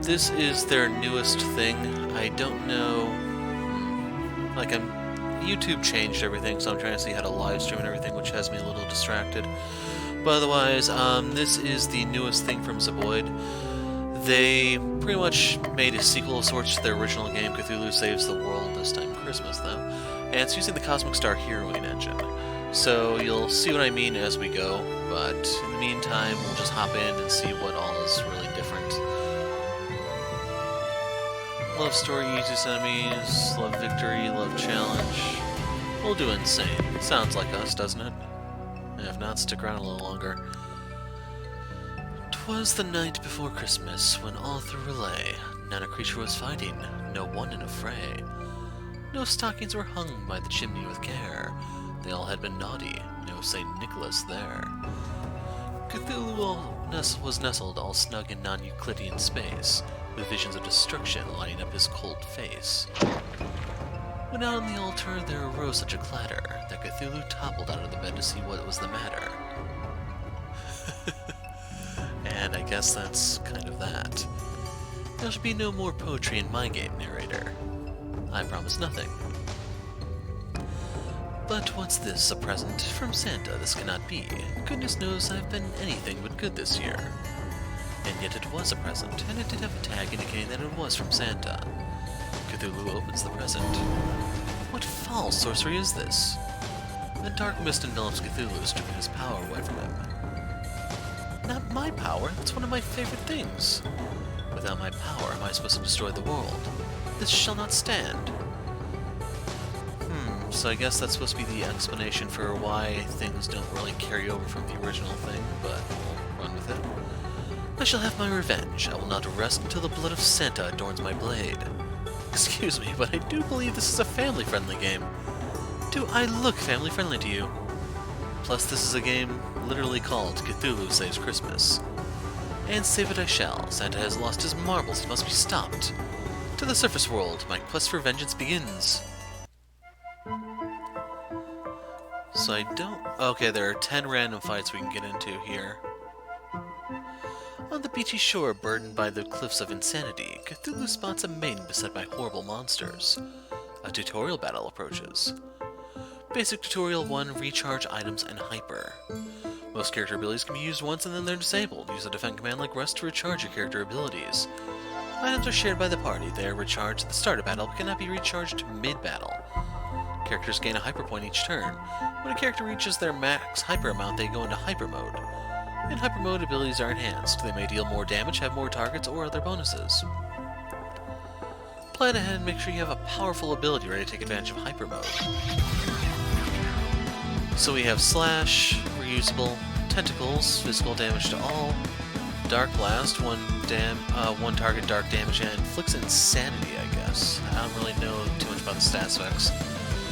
this is their newest thing. I don't know... Like, YouTube changed everything, so I'm trying to see how to live stream and everything, which has me a little distracted. But otherwise, this is the newest thing from Zeboid. They pretty much made a sequel of sorts to their original game, Cthulhu Saves the World, this time Christmas, though. And it's using the Cosmic Star Heroine engine. So you'll see what I mean as we go, but in the meantime, we'll just hop in and see what all is really different. Love story, easiest enemies, love victory, love challenge. We'll do insane. Sounds like us, doesn't it? If not, stick around a little longer. 'Twas the night before Christmas, when all through relay, not a creature was fighting, no one in a fray. No stockings were hung by the chimney with care, they all had been naughty, no St. Nicholas there. Cthulhu was nestled all snug in non-Euclidean space, with visions of destruction lighting up his cold face. When out on the altar there arose such a clatter, that Cthulhu toppled out of the bed to see what was the matter. And I guess that's kind of that. There should be no more poetry in my game, narrator. I promise nothing. But what's this, a present? From Santa, this cannot be. Goodness knows I've been anything but good this year. And yet it was a present, and it did have a tag indicating that it was from Santa. Cthulhu opens the present. What foul sorcery is this? A dark mist envelops Cthulhu, stripping his power away from him. Not my power, it's one of my favorite things. Without my power, am I supposed to destroy the world? This shall not stand. So I guess that's supposed to be the explanation for why things don't really carry over from the original thing, but we'll run with it. I shall have my revenge. I will not rest until the blood of Santa adorns my blade. Excuse me, but I do believe this is a family-friendly game. Do I look family-friendly to you? Plus, this is a game literally called Cthulhu Saves Christmas. And save it I shall. Santa has lost his marbles. He must be stopped. To the surface world, my quest for vengeance begins. So I don't... Okay, there are 10 random fights we can get into here. On the beachy shore, burdened by the cliffs of insanity, Cthulhu spots a maiden beset by horrible monsters. A tutorial battle approaches. Basic Tutorial 1, recharge items and hyper. Most character abilities can be used once and then they're disabled. Use a defend command like rest to recharge your character abilities. Items are shared by the party. They are recharged at the start of battle, but cannot be recharged mid-battle. Characters gain a hyper point each turn. When a character reaches their max hyper amount, they go into hyper mode. In hyper mode, abilities are enhanced. They may deal more damage, have more targets, or other bonuses. Plan ahead and make sure you have a powerful ability ready to take advantage of hyper mode. So we have Slash, reusable, Tentacles, physical damage to all, Dark Blast, one target dark damage, and inflicts insanity, I guess. I don't really know too much about the stat specs.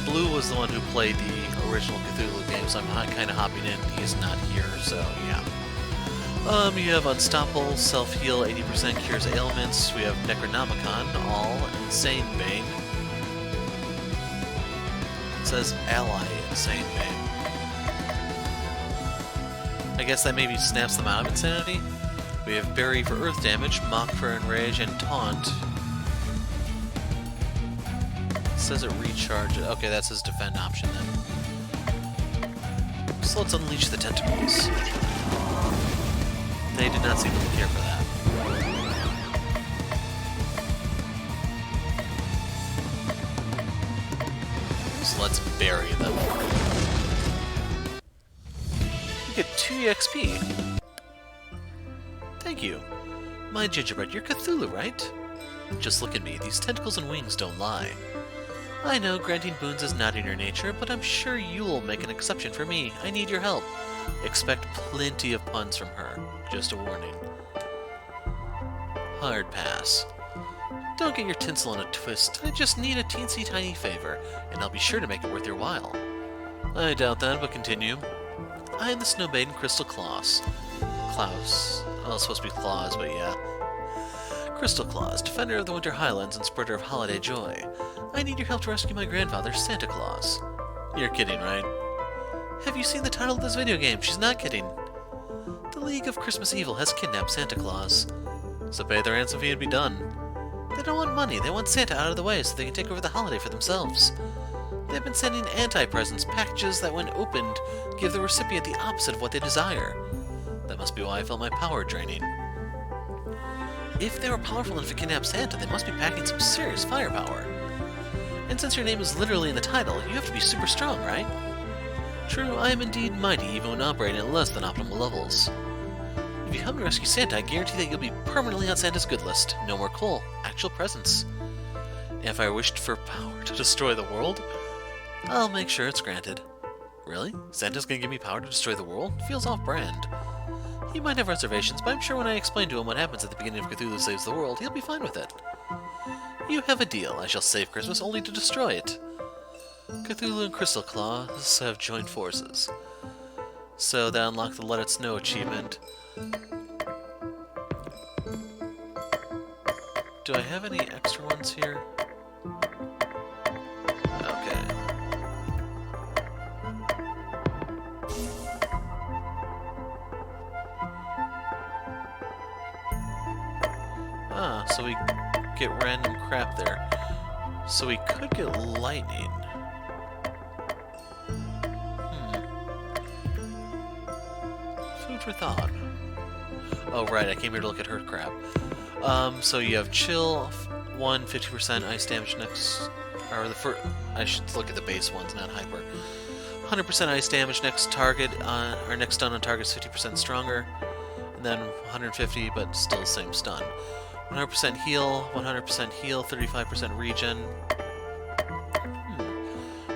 Blue was the one who played the original Cthulhu game, so I'm kind of hopping in. He's not here, so yeah. You have Unstoppable, Self-Heal, 80% cures ailments. We have Necronomicon, all, Insane Bane. It says Ally Insane Bane. I guess that maybe snaps them out of insanity. We have Bury for earth damage, Mock for enrage, and Taunt. It says it recharges. Okay, that's his defend option then. So let's unleash the tentacles. They did not seem to care for that. So let's bury them. You get 2 EXP. Thank you. My gingerbread, you're Cthulhu, right? Just look at me, these tentacles and wings don't lie. I know granting boons is not in your nature, but I'm sure you'll make an exception for me. I need your help. Expect plenty of puns from her. Just a warning. Hard pass. Don't get your tinsel in a twist. I just need a teensy tiny favor, and I'll be sure to make it worth your while. I doubt that, but continue. I am the Snow Maiden Crystal Claus. Klaus. Oh, it's supposed to be Claus, but yeah. Crystal Claus, defender of the Winter Highlands and spreader of holiday joy. I need your help to rescue my grandfather, Santa Claus. You're kidding, right? Have you seen the title of this video game? She's not kidding. The League of Christmas Evil has kidnapped Santa Claus. So pay their ransom fee and be done. They don't want money, they want Santa out of the way so they can take over the holiday for themselves. They've been sending anti-presents, packages that when opened, give the recipient the opposite of what they desire. That must be why I felt my power draining. If they were powerful enough to kidnap Santa, they must be packing some serious firepower. And since your name is literally in the title, you have to be super strong, right? True, I am indeed mighty even when operating at less than optimal levels. If you help me rescue Santa, I guarantee that you'll be permanently on Santa's good list. No more coal, actual presents. And if I wished for power to destroy the world, I'll make sure it's granted. Really? Santa's gonna give me power to destroy the world? Feels off-brand. He might have reservations, but I'm sure when I explain to him what happens at the beginning of Cthulhu Saves the World, he'll be fine with it. You have a deal. I shall save Christmas only to destroy it. Cthulhu and Crystal Claws have joined forces. So that unlocked the Let It Snow achievement. Do I have any extra ones here? Okay. Ah, so we get random crap there. So we could get lightning. Food for thought. Oh, right, I came here to look at her crap. So you have chill, 50% ice damage next, or the first, I should look at the base ones, not hyper. 100% ice damage next target, or next stun on target is 50% stronger, and then 150, but still the same stun. 100% heal, 35% regen.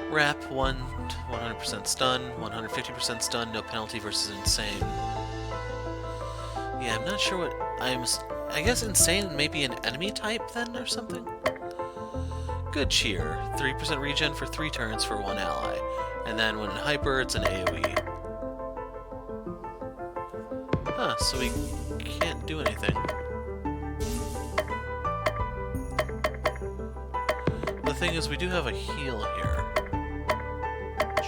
Wrap, 100% stun, 150% stun, no penalty versus insane. Yeah, I'm not sure what I guess insane may be an enemy type then, or something? Good cheer. 3% regen for 3 turns for 1 ally. And then when in hyper, it's an AoE. Huh, so we can't do anything. The thing is, we do have a heal here.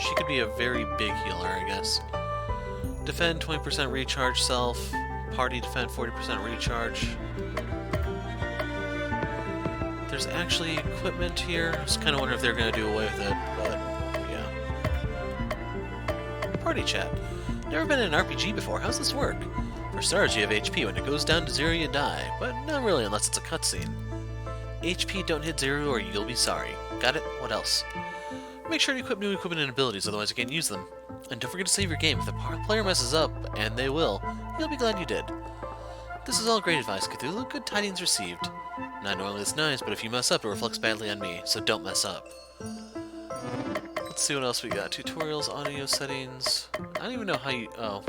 She could be a very big healer, I guess. Defend 20% recharge self. Party defend 40% recharge. There's actually equipment here. I just kind of wonder if they're going to do away with it, but yeah. Party chat. Never been in an RPG before. How's this work? For starters, you have HP. When it goes down to 0, you die. But not really unless it's a cutscene. HP don't hit 0 or you'll be sorry. Got it? What else? Make sure to equip new equipment and abilities, otherwise you can't use them. And don't forget to save your game. If the player messes up, and they will, you'll be glad you did. This is all great advice, Cthulhu. Good tidings received. Not normally this nice, but if you mess up, it reflects badly on me, so don't mess up. Let's see what else we got. Tutorials, audio settings. I don't even know how you... Oh.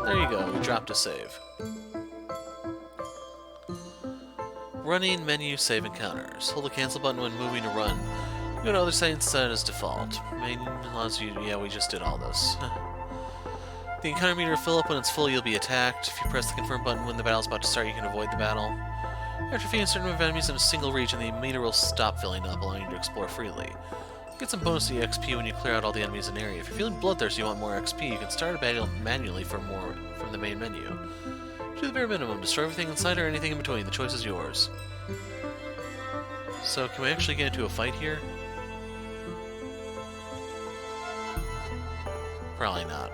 There you go. We dropped a save. Running, menu, save encounters. Hold the cancel button when moving to run. Go to other settings set as default. Main allows you... Yeah, we just did all this. The encounter meter will fill up when it's full, you'll be attacked. If you press the confirm button when the battle's about to start, you can avoid the battle. After defeating a certain number of enemies in a single region, the meter will stop filling up, allowing you to explore freely. You get some bonus to the XP when you clear out all the enemies in the area. If you're feeling bloodthirsty and you want more XP, you can start a battle manually for more from the main menu. Do the bare minimum, destroy everything inside or anything in between. The choice is yours. So, can we actually get into a fight here? Probably not.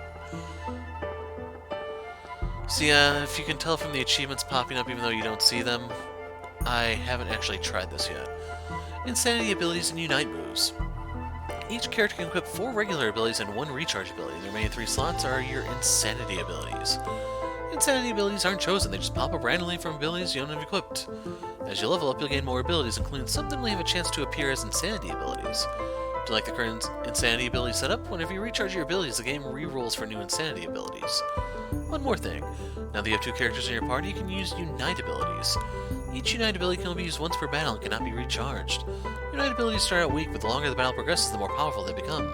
So yeah, if you can tell from the achievements popping up even though you don't see them, I haven't actually tried this yet. Insanity abilities and Unite moves. Each character can equip 4 regular abilities and 1 recharge ability. The remaining 3 slots are your Insanity abilities. Insanity abilities aren't chosen, they just pop up randomly from abilities you don't have equipped. As you level up, you'll gain more abilities, including some that may have a chance to appear as Insanity abilities. Do you like the current Insanity ability setup? Whenever you recharge your abilities, the game re-rolls for new Insanity abilities. One more thing. Now that you have 2 characters in your party, you can use Unite abilities. Each Unite ability can only be used once per battle and cannot be recharged. Unite abilities start out weak, but the longer the battle progresses, the more powerful they become.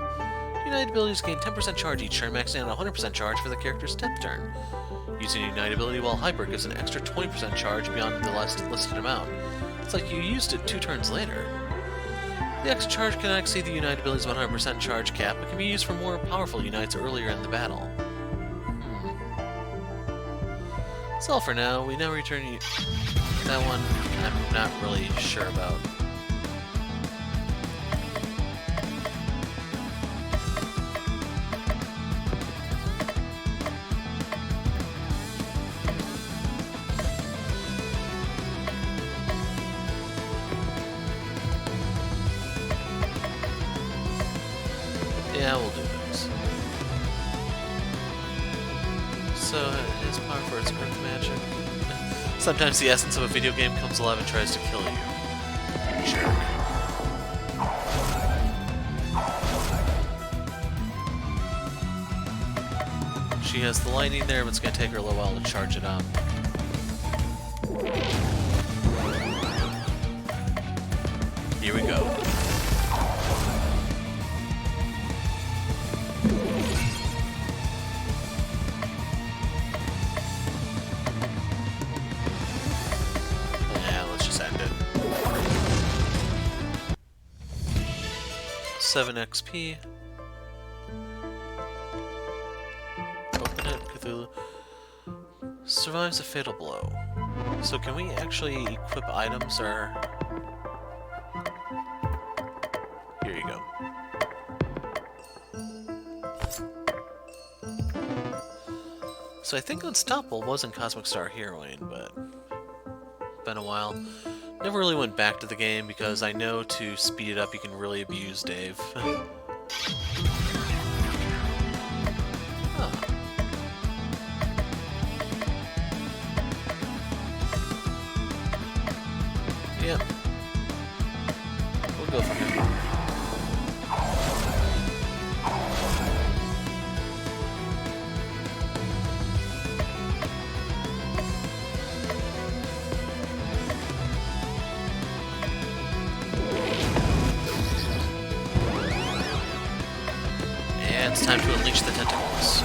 Unite abilities gain 10% charge each turn, maxing out 100% charge for the character's 10th turn. Using Unite ability while hyper gives an extra 20% charge beyond the listed amount. It's like you used it 2 turns later. The extra charge cannot exceed the Unite ability's 100% charge cap, but can be used for more powerful Unites earlier in the battle. That's all for now. We now return you. That one, I'm not really sure about. Yeah, we'll do this. So, it is power for its earth magic. Sometimes the essence of a video game comes alive and tries to kill you. Jerk. She has the lightning there, but it's going to take her a little while to charge it up. Here we go. Yeah, let's just end it. 7 XP. Open it, Cthulhu. Survives a fatal blow. So can we actually equip items, or... Here you go. So I think Unstoppable was in Cosmic Star Heroine, but... been a while. Never really went back to the game because I know to speed it up you can really abuse Dave. Huh. Yep. We'll go for him. And it's time to unleash the tentacles.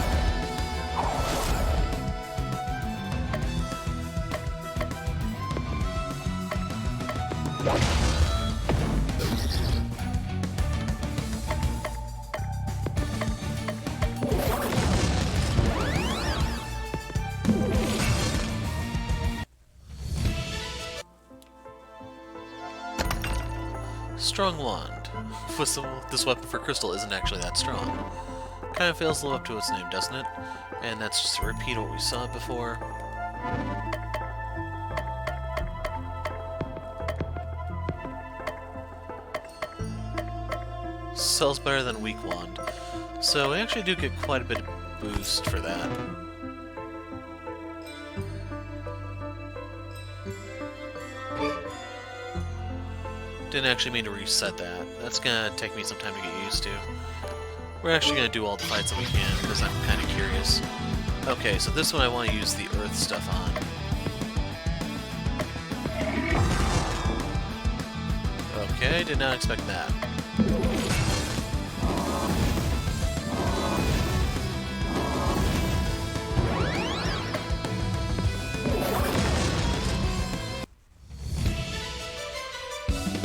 Strong wand. This weapon for crystal isn't actually that strong. Kind of fails to live up to its name, doesn't it? And that's just a repeat of what we saw before. Sells better than weak wand. So we actually do get quite a bit of boost for that. Didn't actually mean to reset that. That's gonna take me some time to get used to. We're actually gonna do all the fights that we can, because I'm kind of curious. Okay, so this one I want to use the earth stuff on. Okay, did not expect that.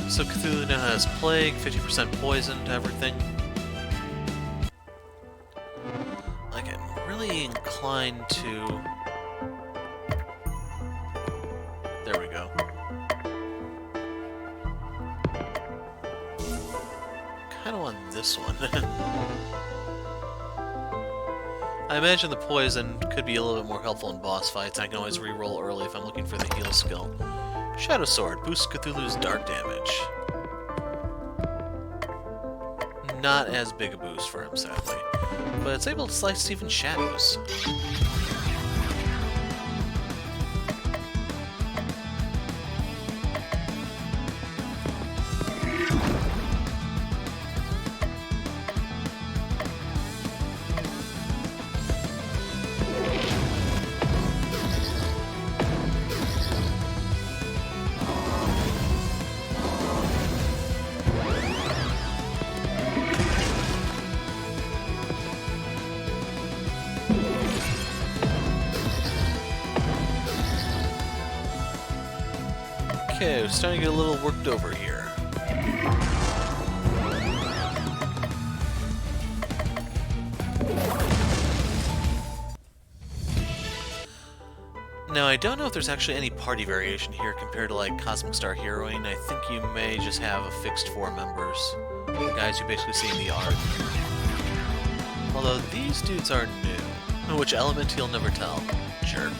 So Cthulhu now has plague, 50% poison to everything. Like, I'm really inclined to... There we go. Kinda want this one. I imagine the poison could be a little bit more helpful in boss fights. I can always re-roll early if I'm looking for the heal skill. Shadow Sword boosts Cthulhu's dark damage. Not as big a boost for him, sadly. But it's able to slice even shadows. Okay, we're starting to get a little worked over here. Now, I don't know if there's actually any party variation here compared to, like, Cosmic Star Heroing. I think you may just have a fixed 4 members. The guys you basically see in the art. Although, these dudes are new. Which element you'll never tell. Jerk.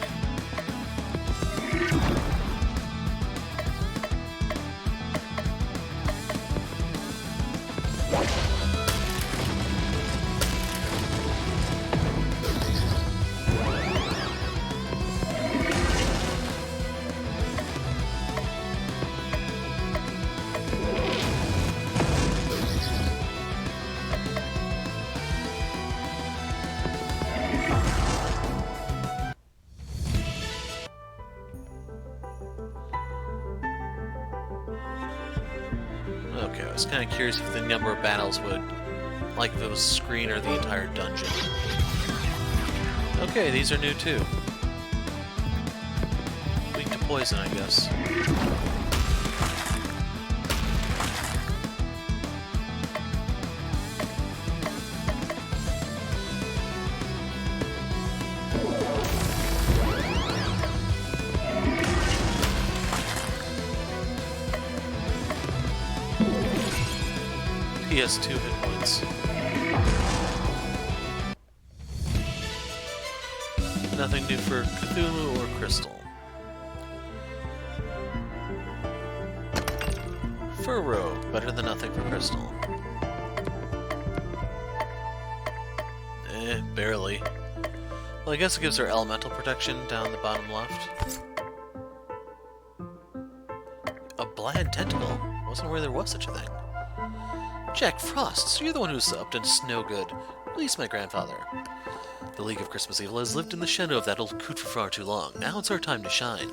Okay, I was kind of curious if the number of battles would, like if it was screen or the entire dungeon. Okay, these are new too. Weak to poison, I guess. He has 2 hit points. Nothing new for Cthulhu or Crystal. For Rogue, better than nothing for Crystal. Barely. Well, I guess it gives her elemental protection down the bottom left. A bland tentacle? Wasn't aware there was such a thing. Jack Frost, so you're the one who's up to no good. Release my grandfather. The League of Christmas Evil has lived in the shadow of that old coot for far too long. Now it's our time to shine.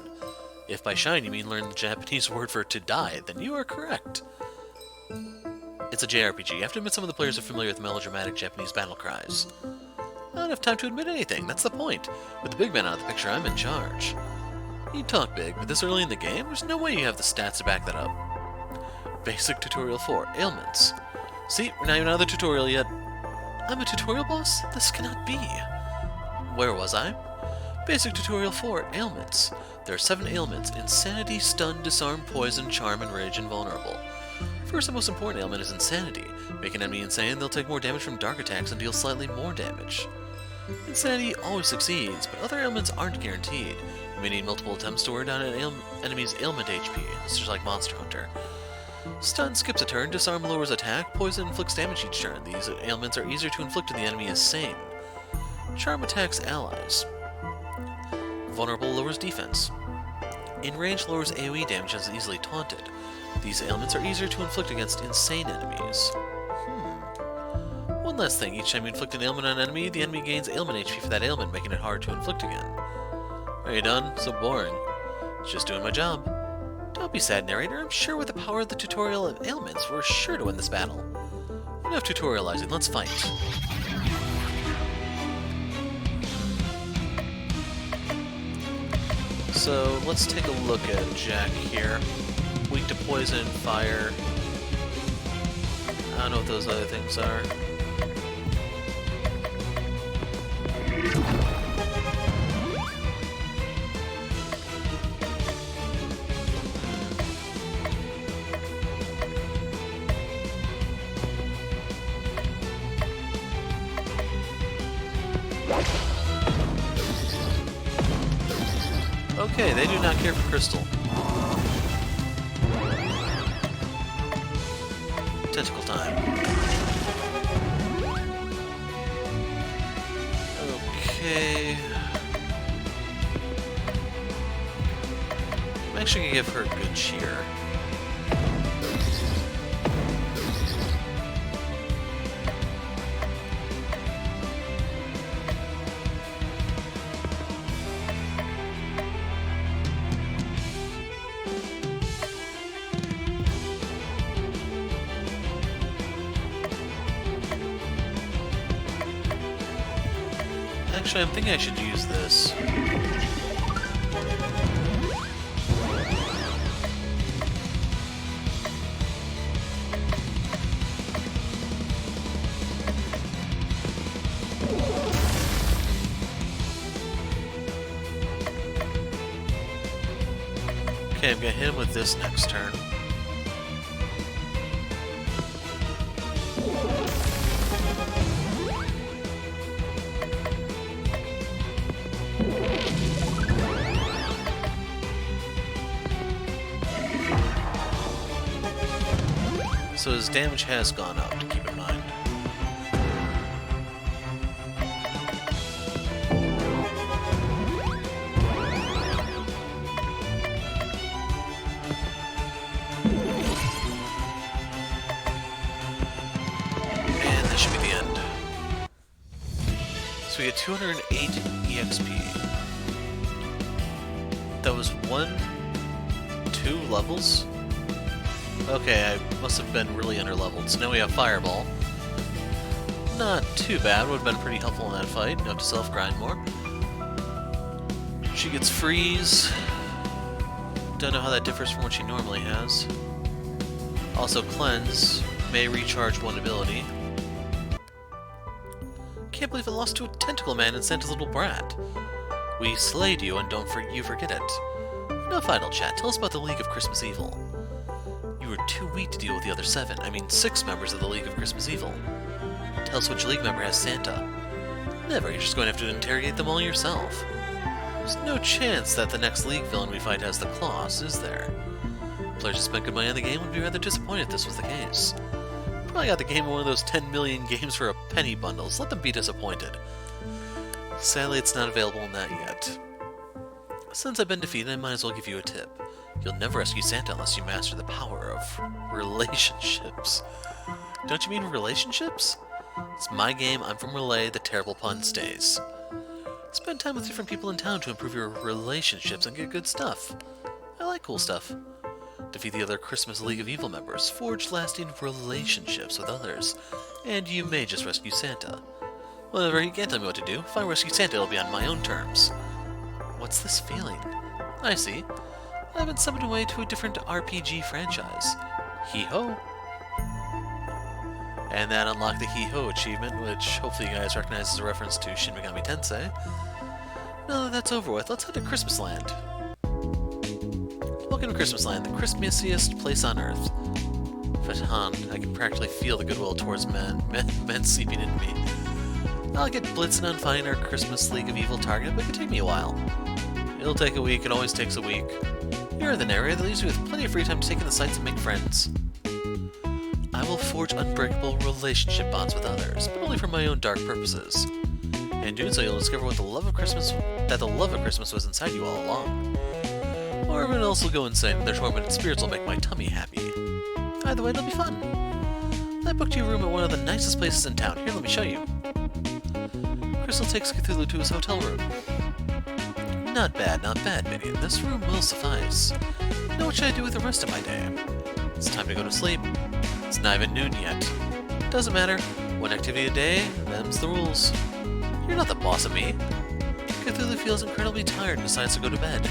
If by shine you mean learn the Japanese word for to die, then you are correct. It's a JRPG. You have to admit some of the players are familiar with melodramatic Japanese battle cries. I don't have time to admit anything, that's the point. With the big man out of the picture, I'm in charge. You talk big, but this early in the game, there's no way you have the stats to back that up. Basic Tutorial 4, Ailments. See, we're not even out of the tutorial yet. I'm a tutorial boss? This cannot be. Where was I? Basic Tutorial 4, Ailments. There are 7 ailments: Insanity, Stun, Disarm, Poison, Charm, and Rage, and Vulnerable. First and most important ailment is Insanity. Make an enemy insane, they'll take more damage from dark attacks and deal slightly more damage. Insanity always succeeds, but other ailments aren't guaranteed. You may need multiple attempts to wear down an enemy's ailment HP. This is just like Monster Hunter. Stun skips a turn, Disarm lowers attack, Poison inflicts damage each turn. These ailments are easier to inflict when the enemy is sane. Charm attacks allies. Vulnerable lowers defense. In range lowers AoE damage as easily taunted. These ailments are easier to inflict against insane enemies. One last thing, each time you inflict an ailment on an enemy, the enemy gains ailment HP for that ailment, making it hard to inflict again. Are you done? So boring. Just doing my job. Don't be sad, narrator. I'm sure with the power of the tutorial of ailments, we're sure to win this battle. Enough tutorializing, let's fight. So, let's take a look at Jack here. Weak to poison and fire. I don't know what those other things are. Okay, they do not care for Crystal. Tentacle time. Okay. I'm actually gonna give her good cheer. Actually, I'm thinking I should use this. Okay, I'm gonna hit him with this next turn. So his damage has gone up, to keep in mind. And this should be the end. So we get 208 EXP. That was 2 levels? Okay, I must have been really underleveled. So now we have Fireball. Not too bad, would have been pretty helpful in that fight. Note to self, grind more. She gets Freeze. Don't know how that differs from what she normally has. Also, Cleanse may recharge one ability. Can't believe I lost to a Tentacle Man and Santa's little brat. We slayed you, and don't you forget it. Enough idle chat. Tell us about the League of Christmas Evil. You were too weak to deal with the other 6 members of the League of Christmas Evil. Tell us which League member has Santa. Never, you're just going to have to interrogate them all yourself. There's no chance that the next League villain we fight has the Claws, is there? Players who spent good money on the game would be rather disappointed if this was the case. Probably got the game in one of those 10 million games for a penny bundles. Let them be disappointed. Sadly, it's not available in that yet. Since I've been defeated, I might as well give you a tip. You'll never rescue Santa unless you master the power of relationships. Don't you mean relationships? It's my game, I'm from Relay, the terrible pun stays. Spend time with different people in town to improve your relationships and get good stuff. I like cool stuff. Defeat the other Christmas League of Evil members, forge lasting relationships with others, and you may just rescue Santa. Whatever, you can't tell me what to do. If I rescue Santa, it'll be on my own terms. What's this feeling? I see. I've been summoned away to a different RPG franchise. Hee-ho! And that unlocked the Hee-ho achievement, which hopefully you guys recognize as a reference to Shin Megami Tensei. Now that that's over with, let's head to Christmas Land. Welcome to Christmas Land, the Christmasiest place on Earth. Fatan, I can practically feel the goodwill towards men seeping into me. I'll get blitzing on finding our Christmas League of Evil target, but it could take me a while. It'll take a week, it always takes a week. Here in the area that leaves you with plenty of free time to take in the sights and make friends. I will forge unbreakable relationship bonds with others, but only for my own dark purposes. In doing so, you'll discover that the love of Christmas was inside you all along. Or everyone else will go insane, and their tormented spirits will make my tummy happy. Either way, it'll be fun. I booked you a room at one of the nicest places in town. Here, let me show you. Crystal takes Cthulhu to his hotel room. Not bad, Minion. This room will suffice. Now what should I do with the rest of my day? It's time to go to sleep. It's not even noon yet. Doesn't matter. One activity a day, them's the rules. You're not the boss of me. Cthulhu feels incredibly tired and decides to go to bed.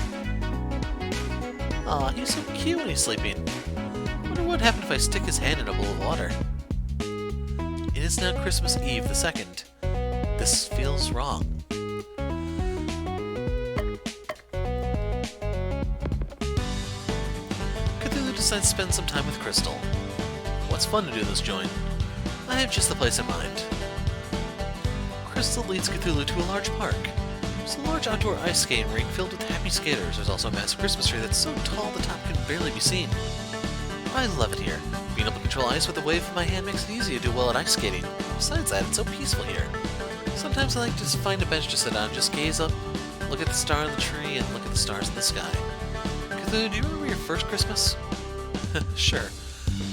Aw, he's so cute when he's sleeping. Wonder what happened if I stick his hand in a bowl of water. It is now Christmas Eve the 2nd. This feels wrong. Cthulhu decides to spend some time with Crystal. What's fun to do in this joint? I have just the place in mind. Crystal leads Cthulhu to a large park. There's a large outdoor ice skating rink filled with happy skaters. There's also a massive Christmas tree that's so tall the top can barely be seen. I love it here. Being able to control ice with a wave of my hand makes it easy to do well at ice skating. Besides that, it's so peaceful here. Sometimes I like to just find a bench to sit on, just gaze up, look at the star on the tree, and look at the stars in the sky. Cthulhu, do you remember your first Christmas? Sure.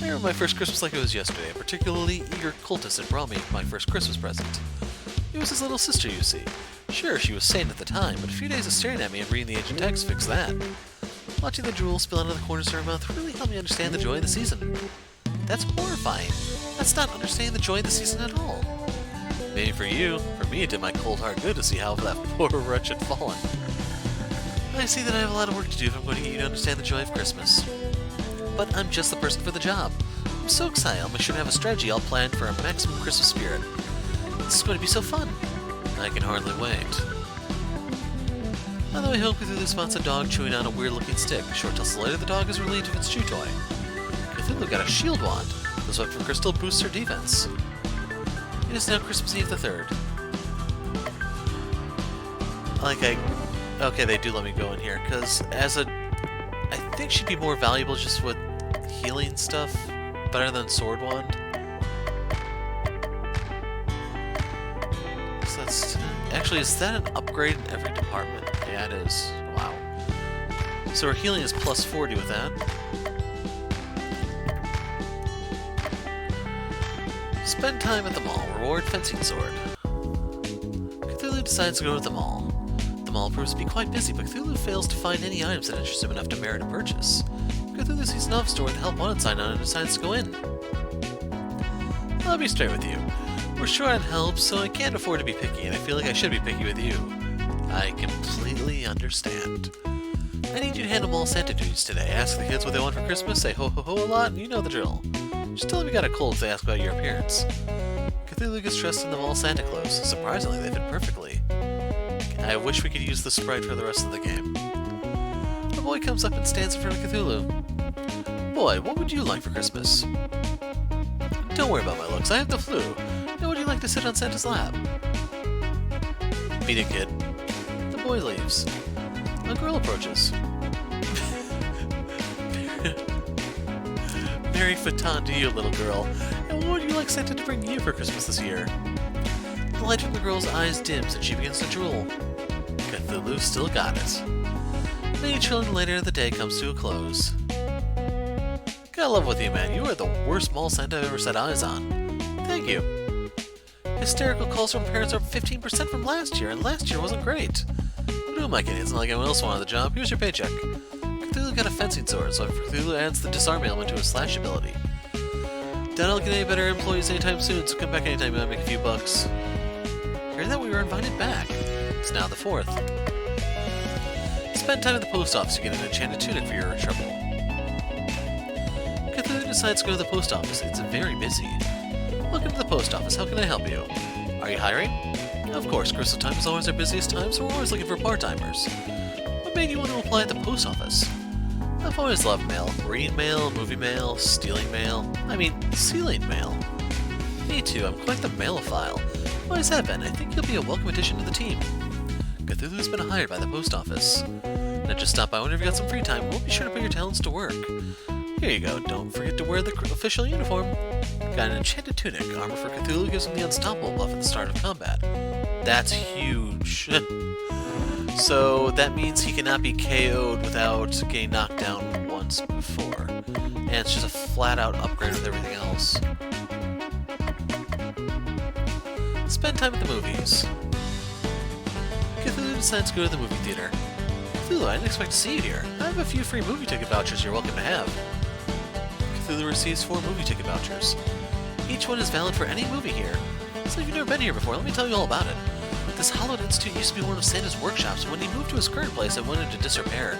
I remember my first Christmas like it was yesterday. A particularly eager cultist had brought me my first Christmas present. It was his little sister, you see. Sure, she was sane at the time, but a few days of staring at me and reading the ancient text fixed that. Watching the drool spill out of the corners of her mouth really helped me understand the joy of the season. That's horrifying. That's not understanding the joy of the season at all. Maybe for you, for me it did my cold heart good to see how that poor wretch had fallen. I see that I have a lot of work to do if I'm going to get you to understand the joy of Christmas. But I'm just the person for the job. I'm so excited, I'll make sure to have a strategy all planned for a maximum Christmas spirit. This is going to be so fun. I can hardly wait. On the way home, Cthulhu spots a dog chewing on a weird-looking stick. Short tells later the dog is relieved of its chew toy. Cthulhu got a shield wand. This weapon for crystal boosts her defense. It is now Christmas Eve the 3rd. Okay, they do let me go in here, because I think she'd be more valuable just with healing stuff, better than sword wand. So that's... Actually, is that an upgrade in every department? Yeah, it is. Wow. So her healing is plus 40 with that. Spend time at the mall. Reward fencing sword. Cthulhu decides to go to the mall. The mall proves to be quite busy, but Cthulhu fails to find any items that interest him enough to merit a purchase. Cthulhu sees an store with the help wanted sign on and decides to go in. I'll be straight with you. We're short on help, so I can't afford to be picky, and I feel like I should be picky with you. I completely understand. I need you to handle mall Santa duties today. Ask the kids what they want for Christmas, say ho ho ho a lot, and you know the drill. Just tell them you got a cold if they ask about your appearance. Cthulhu gets dressed in the mall Santa clothes. Surprisingly, they fit perfectly. I wish we could use the sprite for the rest of the game. A boy comes up and stands in front of Cthulhu. Boy, what would you like for Christmas? Don't worry about my looks, I have the flu. Now would you like to sit on Santa's lap? Beat it, kid. The boy leaves. A girl approaches. Merry Fatan to you, little girl. And what would you like Santa to bring you for Christmas this year? The light from the girl's eyes dims and she begins to drool. Cthulhu still got it. Many children later in the day comes to a close. Gotta love with you, man. You are the worst mall Santa I've ever set eyes on. Thank you. Hysterical calls from parents are up 15% from last year, and last year wasn't great. What am I kidding? It's not like anyone else wanted the job. Here's your paycheck. Cthulhu got a fencing sword, so Cthulhu adds the disarm element to his slash ability. Doubt I'll get any better employees anytime soon, so come back anytime you want to make a few bucks. Hear that? We were invited back. It's now the 4th. Spend time at the post office to get an enchanted tunic for your trouble. Cthulhu decides to go to the post office. It's very busy. Welcome to the post office. How can I help you? Are you hiring? Of course, Crystal time is always our busiest time, so we're always looking for part-timers. What made you want to apply at the post office? I've always loved mail. Reading mail, movie mail, stealing mail. Sealing mail. Me too, I'm quite the mailophile. Why has that been? I think you'll be a welcome addition to the team. Cthulhu's been hired by the post office. Now just stop by whenever you got some free time. We'll be sure to put your talents to work. Here you go. Don't forget to wear the official uniform. Got an enchanted tunic. Armor for Cthulhu gives him the unstoppable buff at the start of combat. That's huge. So that means he cannot be KO'd without getting knocked down once before. And it's just a flat-out upgrade with everything else. Spend time at the movies. Cthulhu decides to go to the movie theater. Cthulhu, I didn't expect to see you here. I have a few free movie ticket vouchers you're welcome to have. Cthulhu receives 4 movie ticket vouchers. Each one is valid for any movie here. So if you've never been here before, let me tell you all about it. This hallowed institute used to be one of Santa's workshops. When he moved to his current place, it went into disrepair.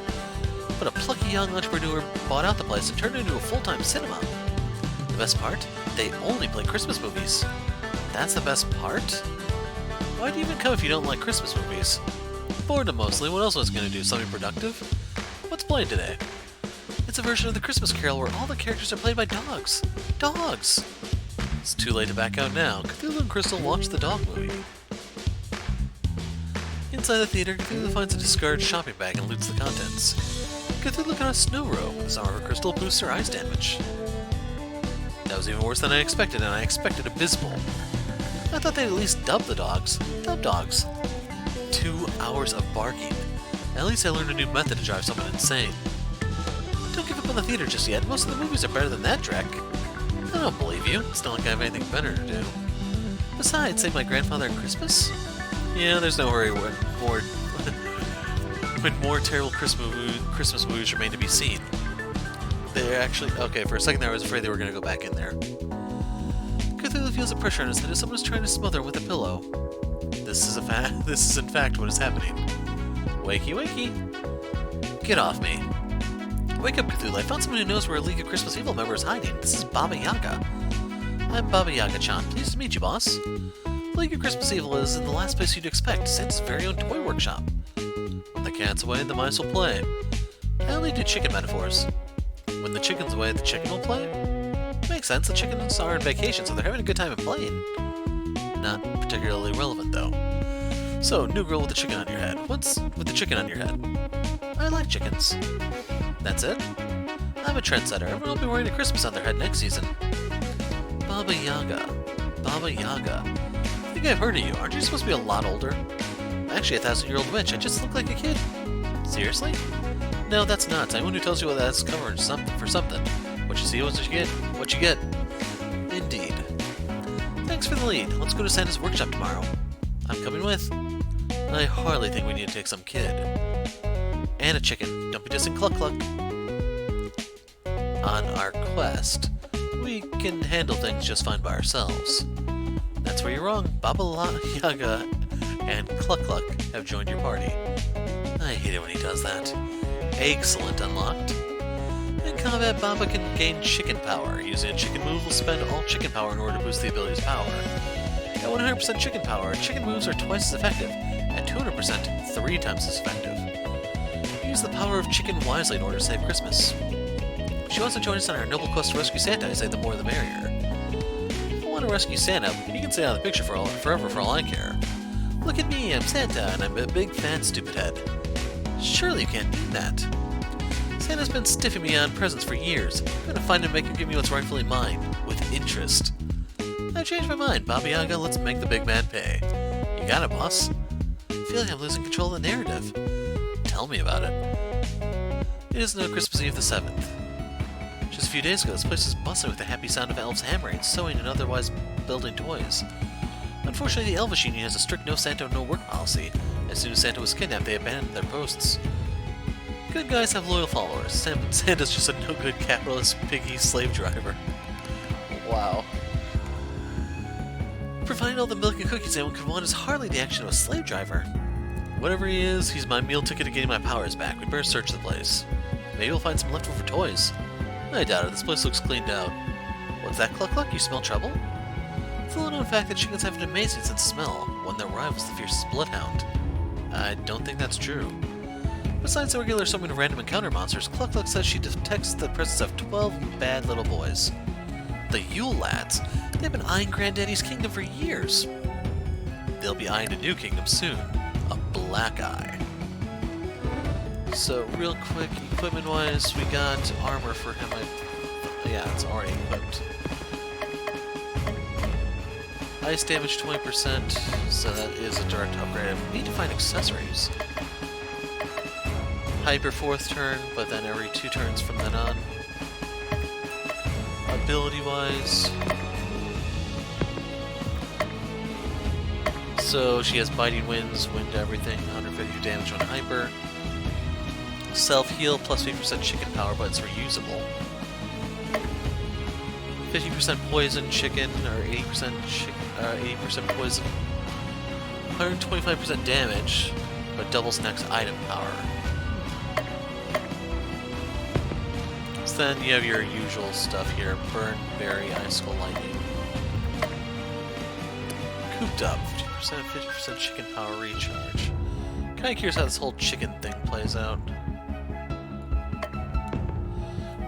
But a plucky young entrepreneur bought out the place and turned it into a full-time cinema. The best part? They only play Christmas movies. That's the best part? Why do you even come if you don't like Christmas movies? Boredom mostly. What else was I going to do? Something productive? What's playing today? It's a version of the Christmas Carol where all the characters are played by dogs. Dogs! It's too late to back out now. Cthulhu and Crystal watch the dog movie. Inside the theater, Cthulhu finds a discarded shopping bag and loots the contents. Cthulhu got a snow robe with his armor for Crystal boosts her ice damage. That was even worse than I expected, and I expected abysmal. I thought they'd at least dub the dogs. Dub dogs. 2 hours of barking. At least I learned a new method to drive someone insane. Don't give up on the theater just yet. Most of the movies are better than that, Drek. I don't believe you. It's not like I have anything better to do. Besides, save my grandfather at Christmas? Yeah, there's no hurry when more terrible Christmas movies remain to be seen. They're actually... Okay, for a second there I was afraid they were going to go back in there. Cthulhu feels a pressure on his head as someone is trying to smother him with a pillow. This is in fact what is happening. Wakey, wakey. Get off me. Wake up, Cthulhu. I found someone who knows where a League of Christmas Evil member is hiding. This is Baba Yaga. I'm Baba Yaga-chan. Pleased to meet you, boss. The League of Christmas Evil is in the last place you'd expect, Santa's very own toy workshop. When the cat's away, the mice will play. I only do chicken metaphors. When the chicken's away, the chicken will play? Makes sense, the chickens are on vacation, so they're having a good time at playing. Not particularly relevant, though. So, new girl with the chicken on your head. What's with the chicken on your head? I like chickens. That's it? I'm a trendsetter. Everyone will be wearing a Christmas on their head next season. Baba Yaga. Baba Yaga. I think I've heard of you. Aren't you supposed to be a lot older? I'm actually a 1,000-year-old witch. I just look like a kid. Seriously? No, that's nuts. Anyone who tells you that's covering something for something. What you see is what you get. What you get. Indeed. Thanks for the lead. Let's go to Santa's workshop tomorrow. I'm coming with. I hardly think we need to take some kid. And a chicken. Don't be dissing Cluck Cluck. On our quest, we can handle things just fine by ourselves. That's where you're wrong. Baba Yaga and Cluck Cluck have joined your party. I hate it when he does that. Excellent, unlocked. In combat, Baba can gain chicken power. Using a chicken move will spend all chicken power in order to boost the ability's power. At 100% chicken power, chicken moves are twice as effective. At 200%, 3 times as effective. Use the power of chicken wisely in order to save Christmas. If she wants to join us on our noble quest to rescue Santa, I say the more the merrier. If you want to rescue Santa, you can stay out of the picture forever for all I care. Look at me, I'm Santa, and I'm a big fat stupid head. Surely you can't mean that. Santa's been stiffing me on presents for years. I'm gonna find him and make him give me what's rightfully mine, with interest. I've changed my mind, Baba Yaga, let's make the big man pay. You got it, boss. I feel like I'm losing control of the narrative. Tell me about it. It is now Christmas Eve the 7th. Just a few days ago, this place was bustling with the happy sound of elves hammering, sewing, and otherwise building toys. Unfortunately, the Elvish Union has a strict no Santa, no work policy. As soon as Santa was kidnapped, they abandoned their posts. Good guys have loyal followers. Santa's just a no-good capitalist piggy slave driver. Wow. Providing all the milk and cookies anyone could want is hardly the action of a slave driver. Whatever he is, he's my meal ticket to getting my powers back. We'd better search the place. Maybe we'll find some leftover toys. I doubt it. This place looks cleaned out. What's that, Cluck Cluck? You smell trouble? It's a little-known fact that chickens have an amazing sense of smell. One that rivals the fierce bloodhound. I don't think that's true. Besides the regular summoning of random encounter monsters, Cluck Cluck says she detects the presence of 12 bad little boys. The Yule Lads. They've been eyeing Granddaddy's kingdom for years. They'll be eyeing a new kingdom soon. A black eye. So, real quick, equipment-wise, we got armor for him. Yeah, it's already equipped. Ice damage 20%, so that is a direct upgrade. We need to find accessories. Hyper 4th turn, but then every 2 turns from then on. Ability-wise... So, she has Biting Winds, Wind everything, 150 damage on Hyper. Self-heal plus 50% chicken power, but it's reusable. 50% poison chicken, or 80% poison. 125% damage, but doubles next item power. So then you have your usual stuff here: burn, berry, icicle, lightning. Cooped up, 50% chicken power recharge. Kinda curious how this whole chicken thing plays out.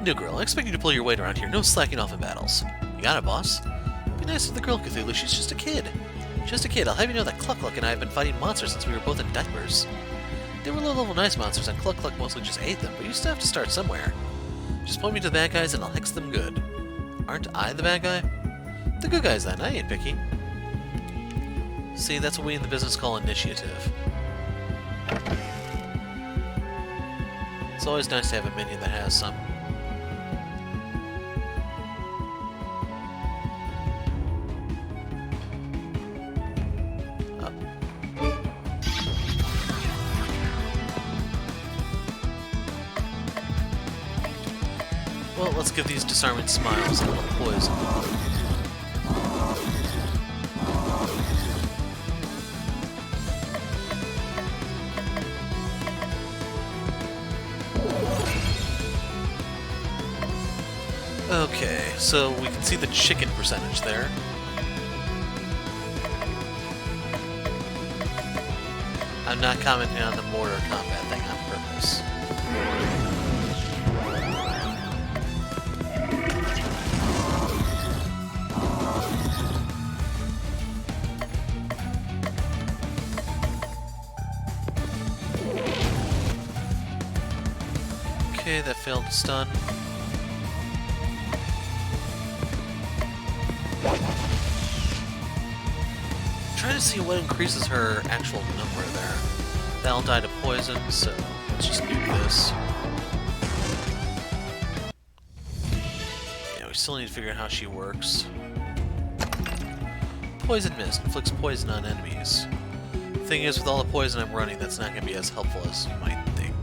New girl, I expect you to pull your weight around here. No slacking off in battles. You got it, boss? Be nice to the girl, Cthulhu. She's just a kid. Just a kid. I'll have you know that Cluck Cluck and I have been fighting monsters since we were both in diapers. They were low-level nice monsters, and Cluck Cluck mostly just ate them, but you still have to start somewhere. Just point me to the bad guys, and I'll hex them good. Aren't I the bad guy? The good guys, then. I ain't picky. See, that's what we in the business call initiative. It's always nice to have a minion that has some. Well, let's give these disarming smiles a little poison. Okay, so we can see the chicken percentage there. I'm not commenting on the mortar combat thing on purpose. Okay, that failed to stun. Trying to see what increases her actual number there. That'll die to poison, so let's just do this. Yeah, we still need to figure out how she works. Poison Mist inflicts poison on enemies. Thing is, with all the poison I'm running, that's not going to be as helpful as you might think.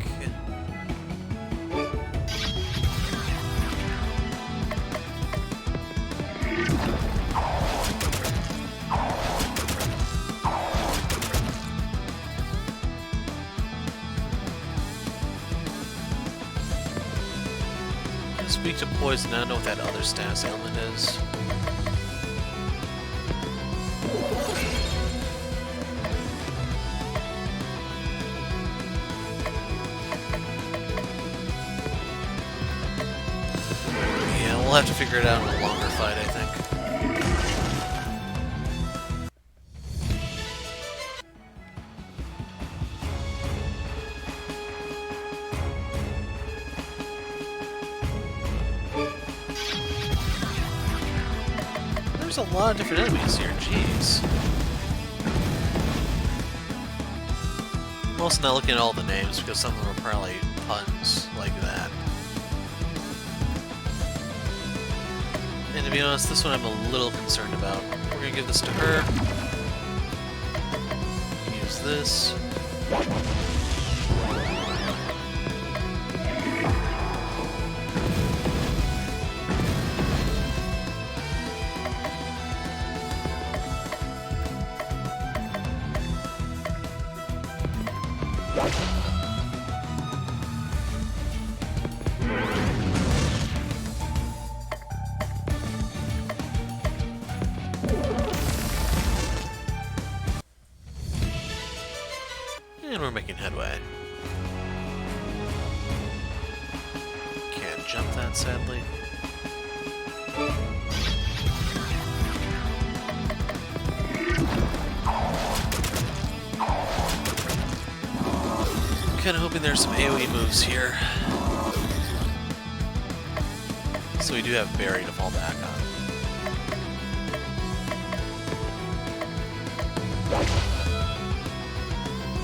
Speak to poison, I don't know what that other status ailment is. Yeah, we'll have to figure it out in a longer fight, I think. There's a lot of different enemies here, jeez. I'm also not looking at all the names because some of them are probably puns like that. And to be honest, this one I'm a little concerned about. We're gonna give this to her. Use this. And we're making headway. Can't jump that, sadly. Kinda hoping there's some AoE moves here. So we do have Barry to fall back on.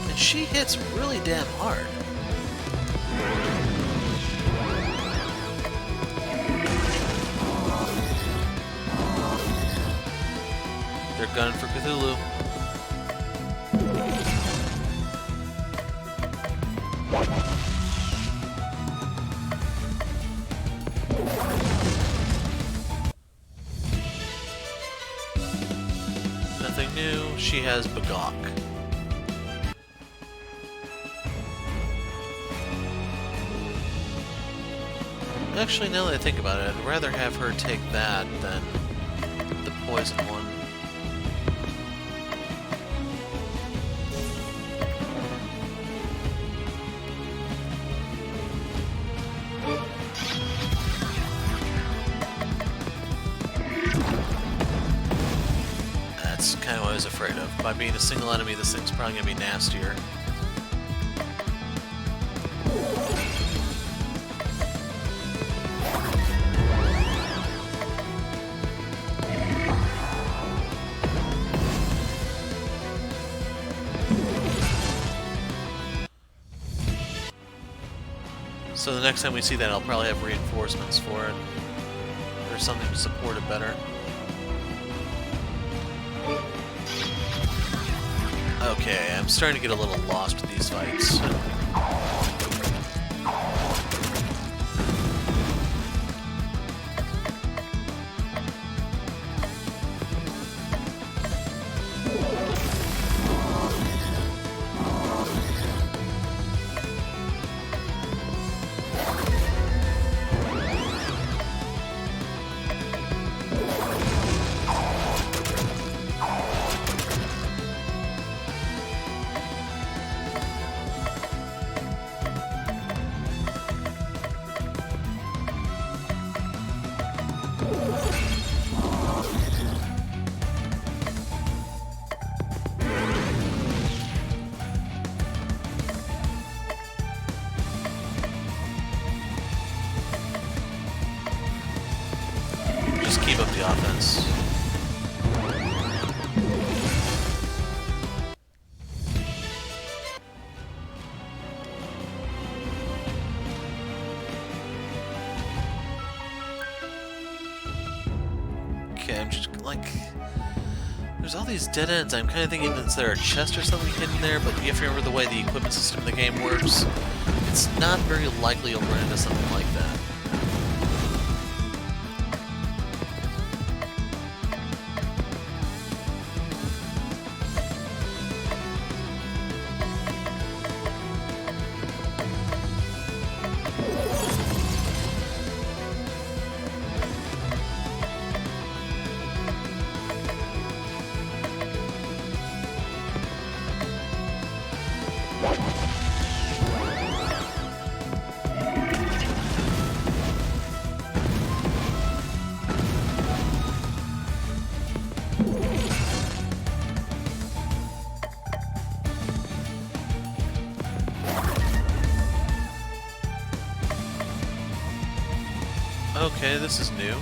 And she hits really damn hard. They're gunning for Cthulhu. Nothing new. She has Bagok. Actually, now that I think about it, I'd rather have her take that than the poison one. That's kind of what I was afraid of. By being a single enemy, this thing's probably going to be nastier. So the next time we see that, I'll probably have reinforcements for it. Or something to support it better. Okay, I'm starting to get a little lost with these fights. keep up the offense. Okay, I'm just like... There's all these dead ends. I'm kind of thinking, is there a chest or something hidden there? But you have to remember the way the equipment system in the game works. It's not very likely you'll run into something like that. Okay, this is new.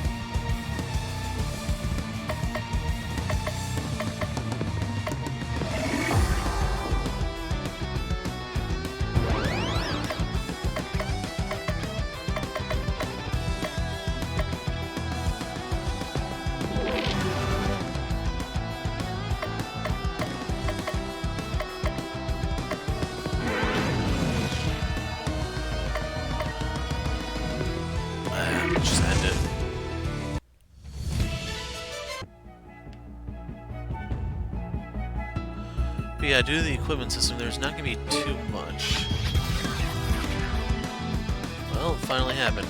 Just end it. But yeah, due to the equipment system, there's not going to be too much. Well, it finally happened.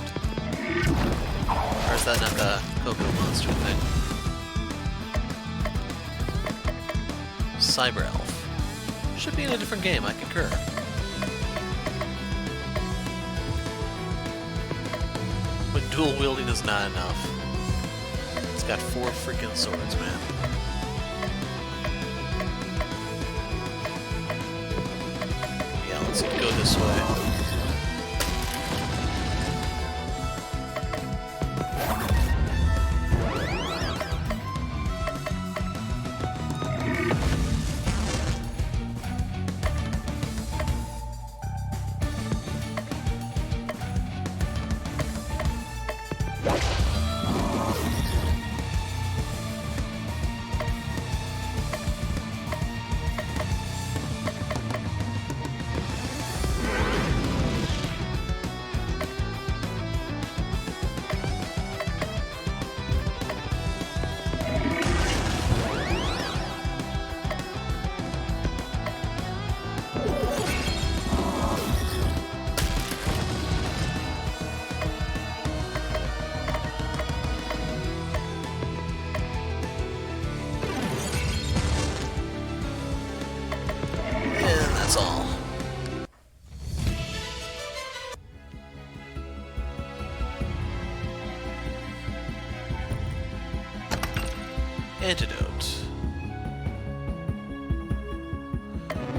Or is that not the Cocoa Monster thing? Cyber Elf. Should be in a different game, I concur. When dual wielding is not enough. It's got 4 freaking swords, man. Yeah, let's go this way. That's all. Antidote.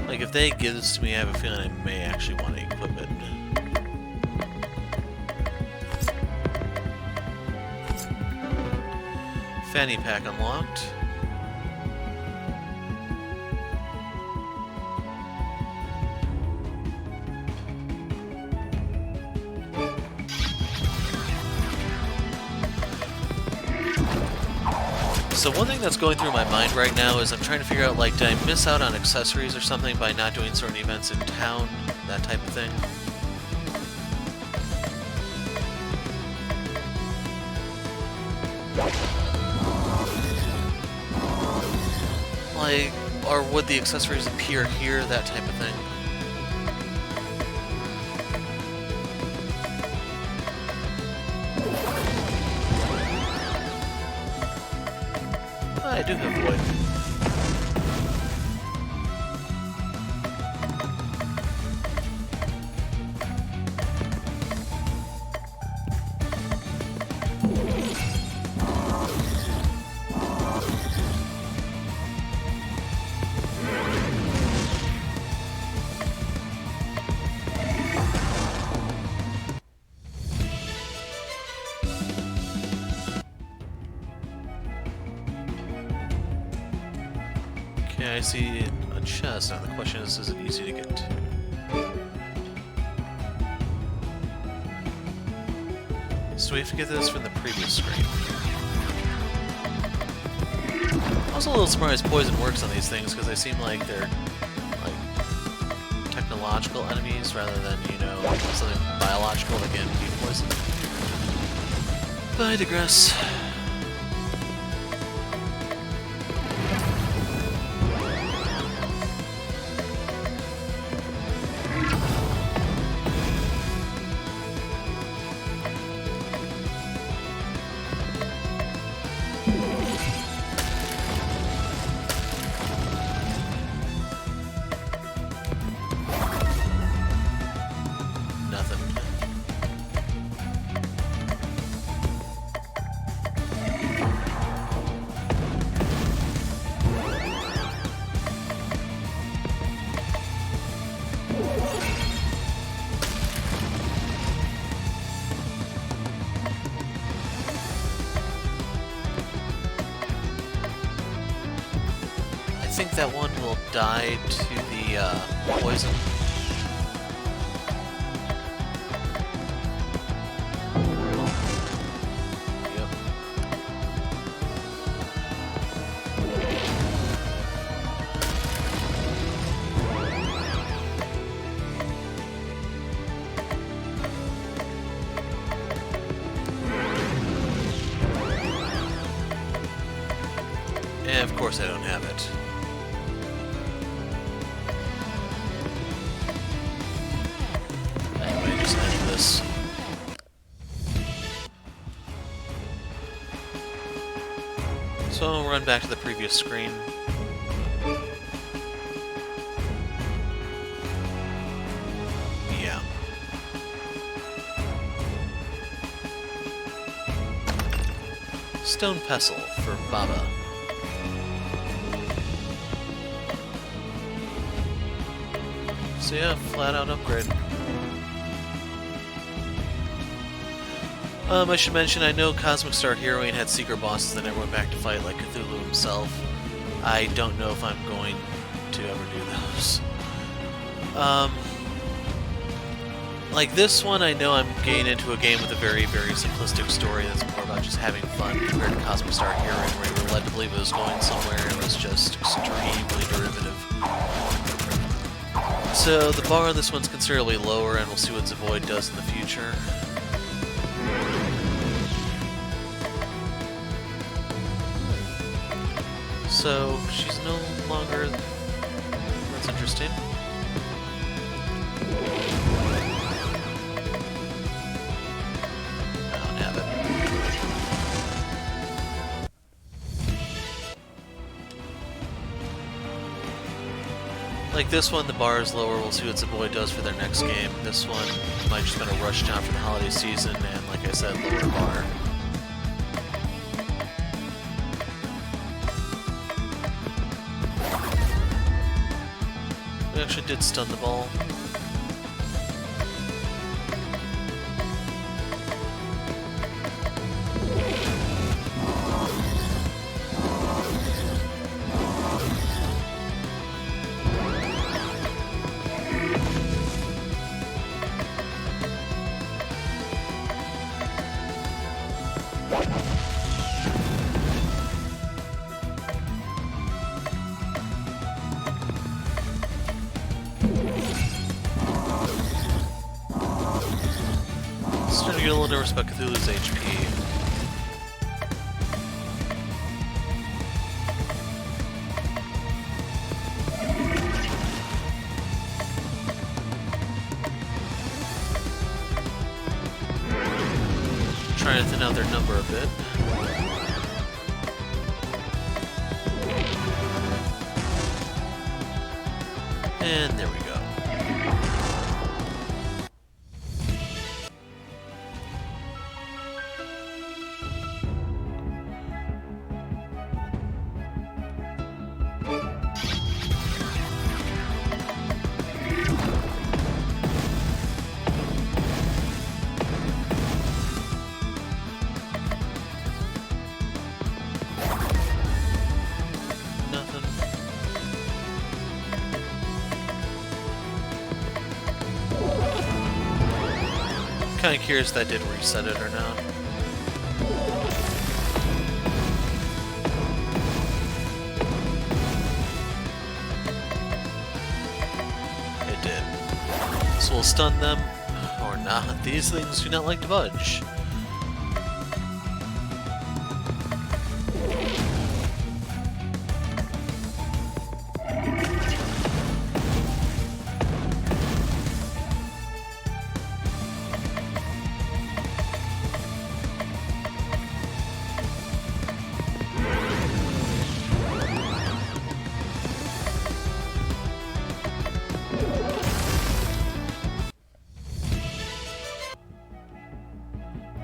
Like, if they give this to me, I have a feeling I may actually want to equip it. Fanny pack unlocked. So one thing that's going through my mind right now is I'm trying to figure out, like, did I miss out on accessories or something by not doing certain events in town? That type of thing. Like, or would the accessories appear here? That type of thing. I do have wood. Okay, I see a chest. Now the question is it easy to get to? So we have to get this from the previous screen. I was a little surprised poison works on these things, because they seem like they're, like, technological enemies rather than, you know, something biological that can be poisoned. But I digress. I think that one will die to the poison. Yep. And of course I don't have it. So I'll run back to the previous screen. Yeah. Stone Pestle for Baba. So yeah, flat out upgrade. I should mention, I know Cosmic Star Heroine had secret bosses that never went back to fight, like Cthulhu himself. I don't know if I'm going to ever do those. Like this one, I know I'm getting into a game with a very, very simplistic story that's more about just having fun compared to Cosmic Star Heroine, where you were led to believe it was going somewhere and it was just extremely derivative. So the bar on this one's considerably lower, and we'll see what Zavoid does in the future. So, she's no longer... That's interesting. I don't have it. Like this one, the bar is lower. We'll see what Zavoid does for their next game. This one might just been a rush down for the holiday season, and like I said, lower bar. We actually did stun the ball. Starting to get a little nervous about Cthulhu's HP. Trying to thin out their number a bit. And there we go. kind of curious if that did reset it or not. It did. So we'll stun them, or not. These things do not like to budge.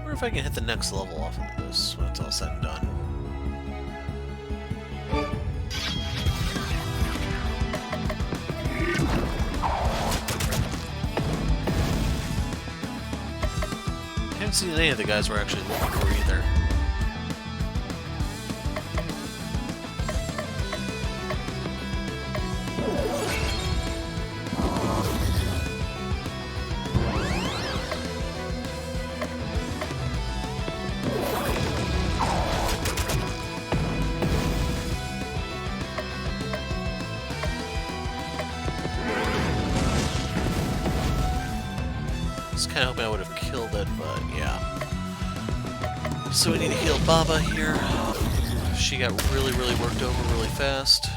If I can hit the next level off of this when it's all said and done. Haven't seen any of the guys we're actually looking for either. I was kind of hoping I would have killed it, but yeah. So we need to heal Baba here. She got really worked over really fast.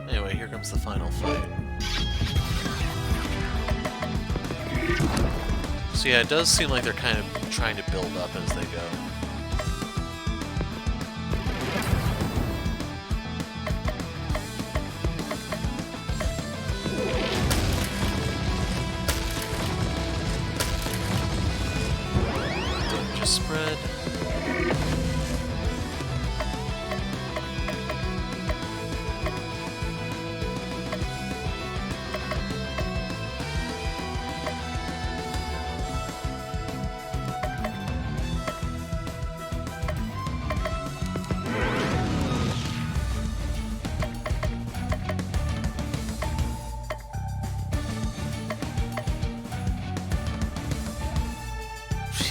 Anyway, here comes the final fight. So yeah, it does seem like they're kind of trying to build up as they go. Damage is spread.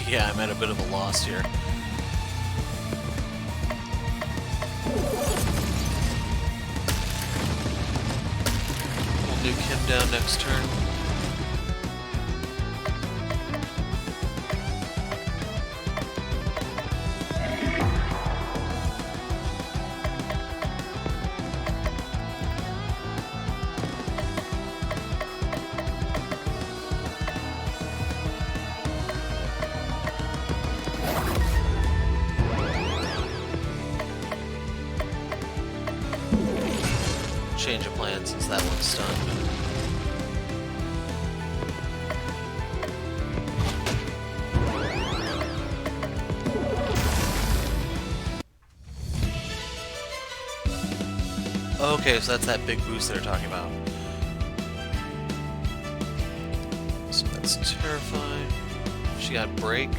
Yeah, I'm at a bit of a loss here. We'll nuke him down next turn. Change of plan since that one's stunned. Okay, so that's that big boost they're talking about. So that's terrifying. She got break.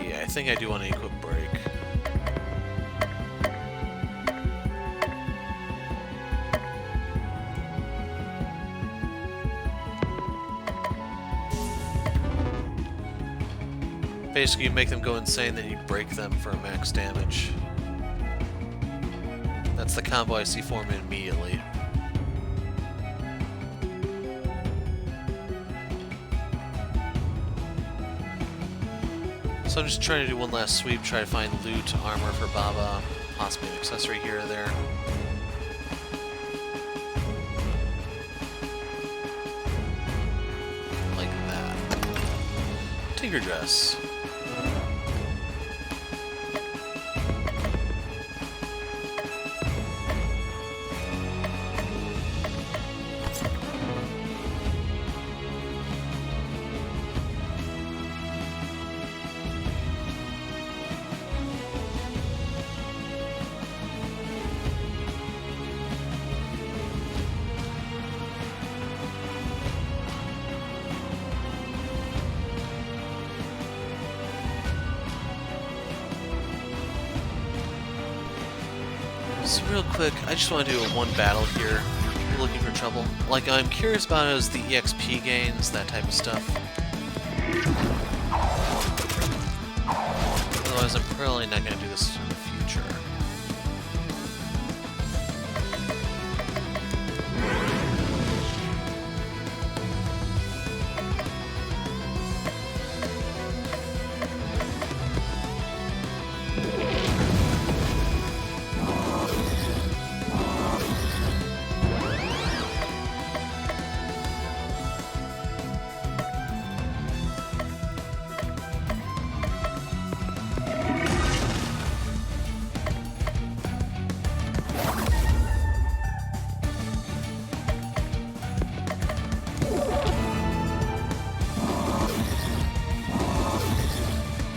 Yeah, I think I do want to equip break. Basically, you make them go insane, then you break them for max damage. That's the combo I see form immediately. So I'm just trying to do one last sweep, try to find loot, armor for Baba, possibly an accessory here or there. tiger dress. So real quick, I just want to do one battle here. You're looking for trouble. Like, I'm curious about is the EXP gains, that type of stuff. Otherwise, I'm probably not going to do this in the future.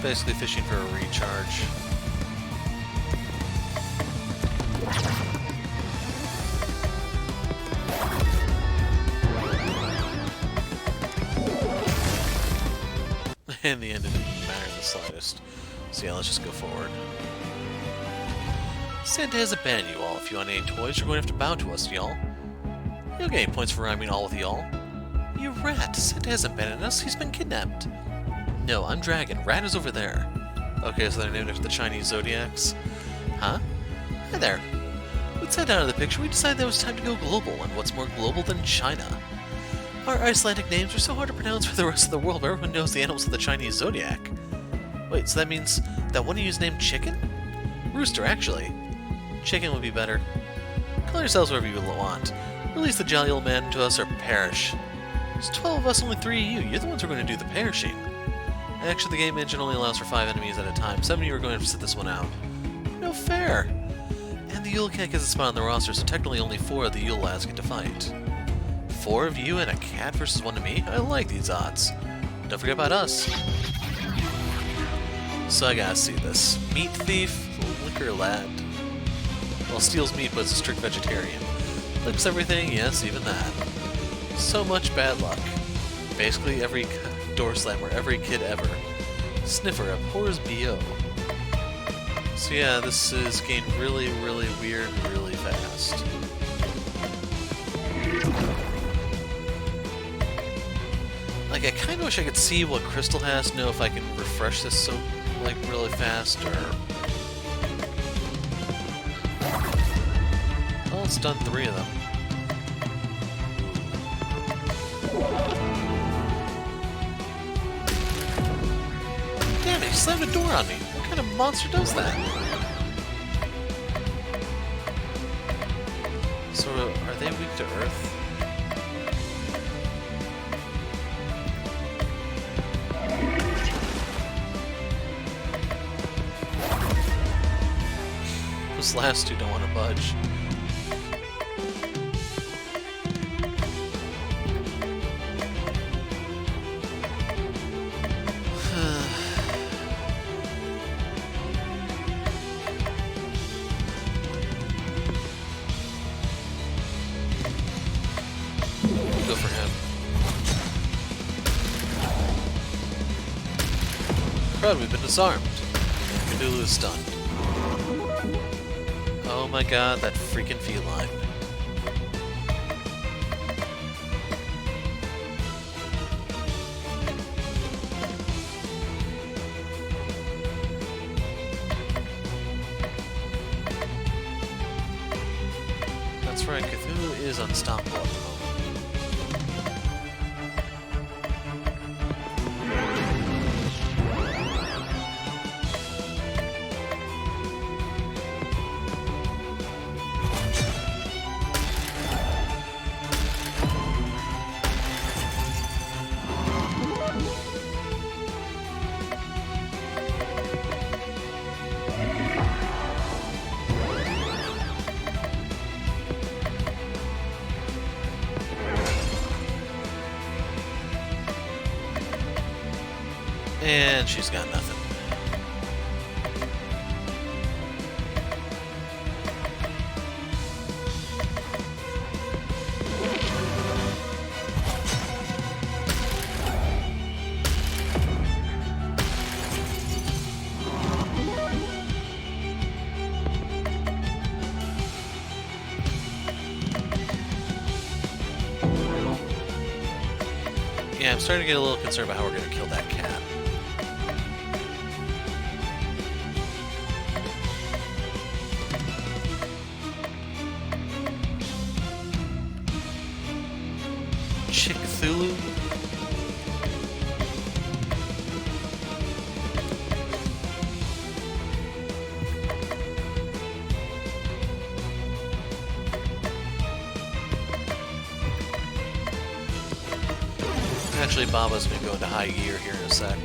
Basically fishing for a recharge. In the end, it didn't matter the slightest. So yeah, let's just go forward. Santa has abandoned you all. If you want any toys, you're going to have to bow to us, y'all. You'll get any points for rhyming all with y'all. You rat! Santa hasn't abandoned us. He's been kidnapped. No, I'm Dragon. Rat is over there. Okay, so they're named after the Chinese zodiacs. Huh? Hi there. With Santa out of the picture, we decided that it was time to go global, and what's more global than China? Our Icelandic names are so hard to pronounce for the rest of the world, but everyone knows the animals of the Chinese zodiac. Wait, so that means that one of you is named Chicken? Rooster, actually. Chicken would be better. Call yourselves whatever you want. Release the jolly old man to us or perish. There's 12 of us, only 3 of you. You're the ones who are going to do the perishing. Actually, the game engine only allows for 5 enemies at a time. 7 of you are going to have to sit this one out. No fair! And the Yule Cat gets a spot on the roster, so technically only 4 of the Yule lads get to fight. 4 of you and a cat versus 1 of me? I like these odds. Don't forget about us. So I gotta see this. Meat thief, liquor lad. Well, steals meat but is a strict vegetarian. Licks everything, yes, even that. So much bad luck. Basically every door slammer, every kid ever. Sniffer, abhors BO. So yeah, this is getting really, really weird really fast. Like, I kinda wish I could see what Crystal has to know if I can refresh this so, like, really fast, or... Well, it's done 3 of them. Damn it, he slammed a door on me! What kind of monster does that? So, are they weak to Earth? Those last 2 don't want to budge. Go for him. Crud, we've been disarmed. Cthulhu is stunned. Oh my god, that freaking feline. That's right, Cthulhu is unstoppable at the moment. And she's got nothing. Yeah, I'm starting to get a little concerned about how we're going to kill that cat. Cthulhu? Actually, Baba's going to go into high gear here in a sec.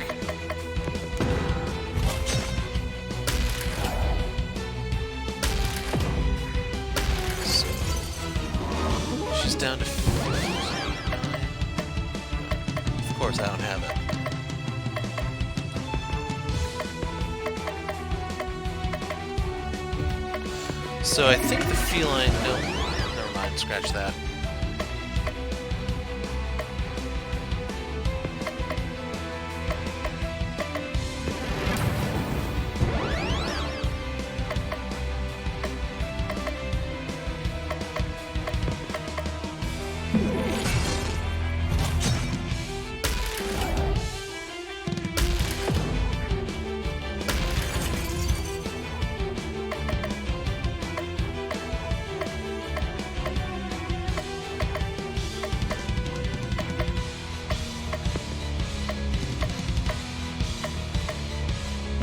So, she's down to 59. Of course, I don't have it. So I think the feline... No, never mind, scratch that.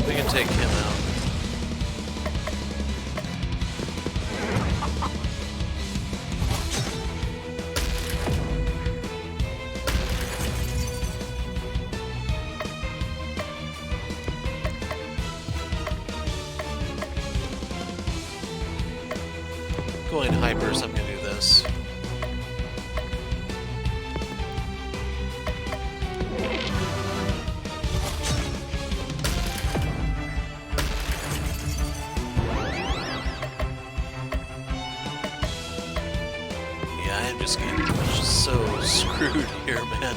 We can take him out. Going hyper, so I'm gonna do this. I'm just getting so screwed here, man.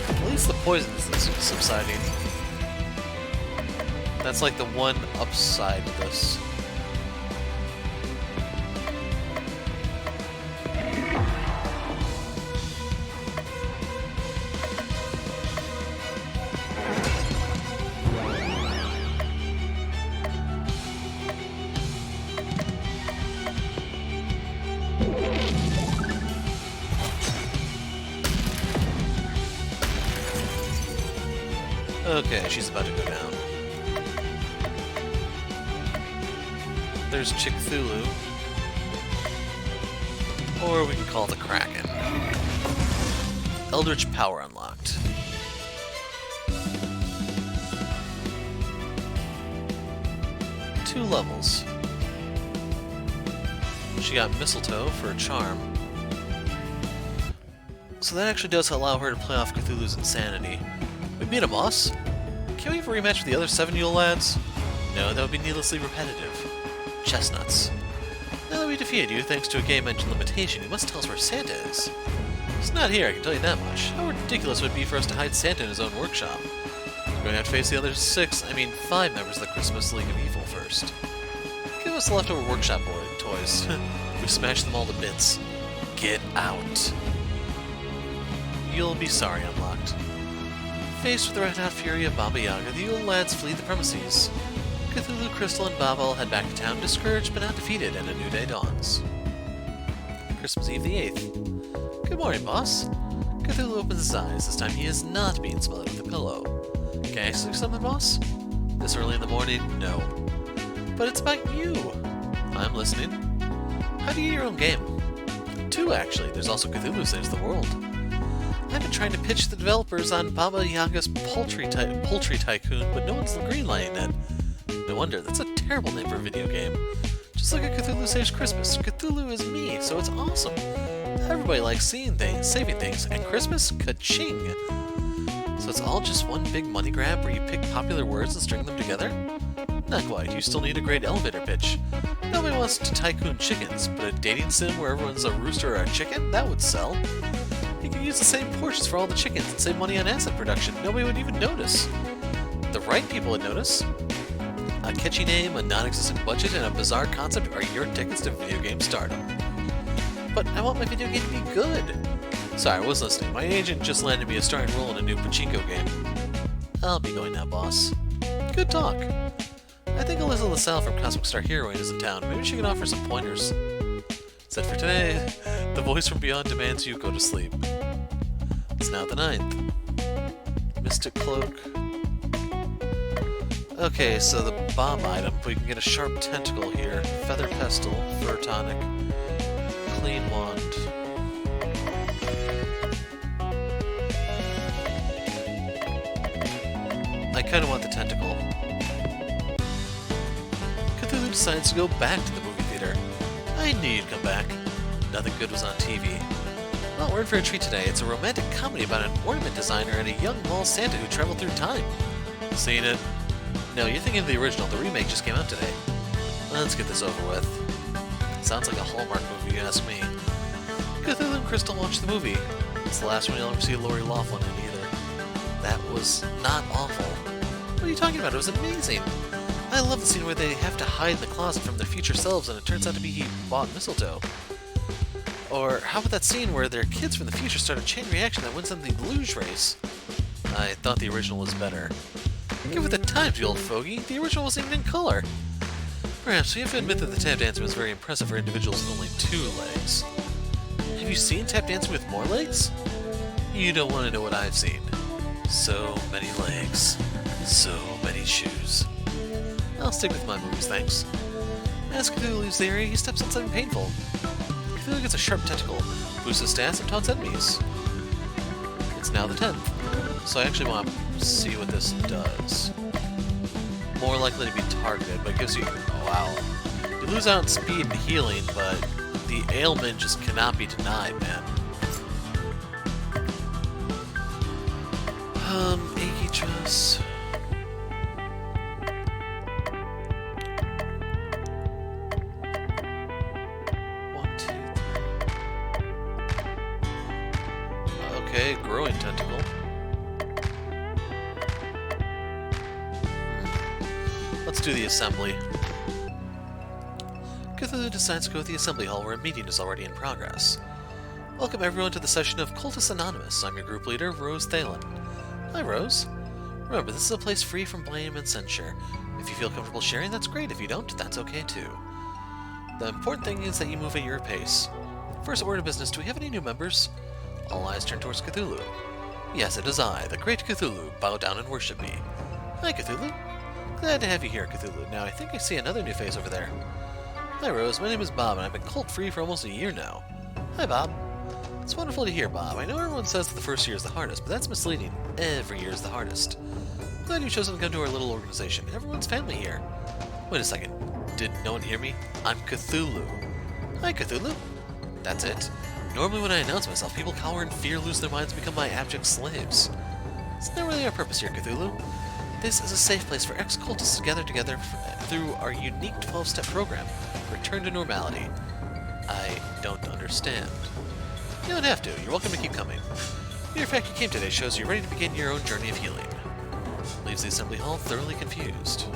At least the poison is subsiding. That's like the one upside to this. Okay, she's about to go down. There's Cthulhu. Or we can call it the Kraken. Eldritch power unlocked. Two levels. She got Mistletoe for a charm. So that actually does allow her to play off Cthulhu's insanity. We beat a boss? Can we have a rematch with the other 7 Yule lads? No, that would be needlessly repetitive. Chestnuts. Now that we defeated you, thanks to a game engine limitation, you must tell us where Santa is. He's not here, I can tell you that much. How ridiculous would it be for us to hide Santa in his own workshop? We're going to have to face the other 5 members of the Christmas League of Evil first. Give us the leftover workshop toys. We smashed them all to bits. Get out. You'll be sorry, Unlocked. Faced with the red-hot fury of Baba Yaga, the Yule lads flee the premises. Cthulhu, Crystal, and Baba all head back to town, discouraged but not defeated, and a new day dawns. Christmas Eve the 8th. Good morning, boss. Cthulhu opens his eyes. This time he is not being smothered with a pillow. Can I ask you something, boss? This early in the morning? No. But it's about you. I'm listening. How do you get your own game? 2, actually. There's also Cthulhu Saves the World. I've been trying to pitch the developers on Baba Yaga's Poultry Tycoon, but no one's greenlighting it. No wonder, that's a terrible name for a video game. Just like a Cthulhu Saves Christmas, Cthulhu is me, so it's awesome. Everybody likes seeing things, saving things, and Christmas? Ka-ching! So it's all just one big money grab where you pick popular words and string them together? Not quite, you still need a great elevator pitch. Nobody wants to tycoon chickens, but a dating sim where everyone's a rooster or a chicken? That would sell. You can use the same portions for all the chickens and save money on asset production. Nobody would even notice. The right people would notice. A catchy name, a non-existent budget, and a bizarre concept are your tickets to video game stardom. But I want my video game to be good. Sorry, I was listening. My agent just landed me a starting role in a new pachinko game. I'll be going now, boss. Good talk. I think Alyssa LaSalle from Cosmic Star Heroine is in town. Maybe she can offer some pointers. That's it for today. The voice from beyond demands you go to sleep. It's now the 9th. Mystic Cloak. Okay, so the bomb item. We can get a sharp tentacle here. Feather Pestle, Fur Tonic, Clean Wand. I kinda want the tentacle. Cthulhu decides to go back to the movie theater. I knew you'd come back. Nothing good was on TV. Well, we're in for a treat today. It's a romantic comedy about an ornament designer and a young mall Santa who traveled through time. Seen it? No, you're thinking of the original. The remake just came out today. Let's get this over with. Sounds like a Hallmark movie, you ask me. Cthulhu and Crystal watched the movie. It's the last one you'll ever see Lori Loughlin in either. That was not awful. What are you talking about? It was amazing. I love the scene where they have to hide in the closet from their future selves and it turns out to be he bought mistletoe. Or how about that scene where their kids from the future start a chain reaction that wins them the luge race? I thought the original was better. Give it the time, you old fogey. The original wasn't even in color. Perhaps we have to admit that the tap dancing was very impressive for individuals with only 2 legs. Have you seen tap dancing with more legs? You don't want to know what I've seen. So many legs. So many shoes. I'll stick with my movies, thanks. As Cthulhu leaves the area, he steps on something painful. Cthulhu gets a sharp tentacle, boosts his stats, and taunts enemies. It's now the 10th, so I actually want to see what this does. More likely to be targeted, but it gives you... oh, wow. You lose out on speed and healing, but the ailment just cannot be denied, man. Achy chest... Okay, growing tentacle. Let's do the assembly. Cthulhu decides to go to the assembly hall where a meeting is already in progress. Welcome everyone to the session of Cultists Anonymous. I'm your group leader, Rose Thalen. Hi, Rose. Remember, this is a place free from blame and censure. If you feel comfortable sharing, that's great. If you don't, that's okay too. The important thing is that you move at your pace. First order of business, do we have any new members? All eyes turn towards Cthulhu. Yes, it is I, the great Cthulhu. Bow down and worship me. Hi, Cthulhu. Glad to have you here, Cthulhu. Now, I think I see another new face over there. Hi, Rose. My name is Bob, and I've been cult-free for almost a year now. Hi, Bob. It's wonderful to hear, Bob. I know everyone says that the first year is the hardest, but that's misleading. Every year is the hardest. I'm glad you've chosen to come to our little organization. Everyone's family here. Wait a second. Did no one hear me? I'm Cthulhu. Hi, Cthulhu. That's it. Normally when I announce myself, people cower in fear, lose their minds, and become my abject slaves. It's not really our purpose here, Cthulhu. This is a safe place for ex-cultists to gather together through our unique 12-step program, Return to Normality. I don't understand. You don't have to. You're welcome to keep coming. The mere fact you came today shows you're ready to begin your own journey of healing. Leaves the assembly hall thoroughly confused.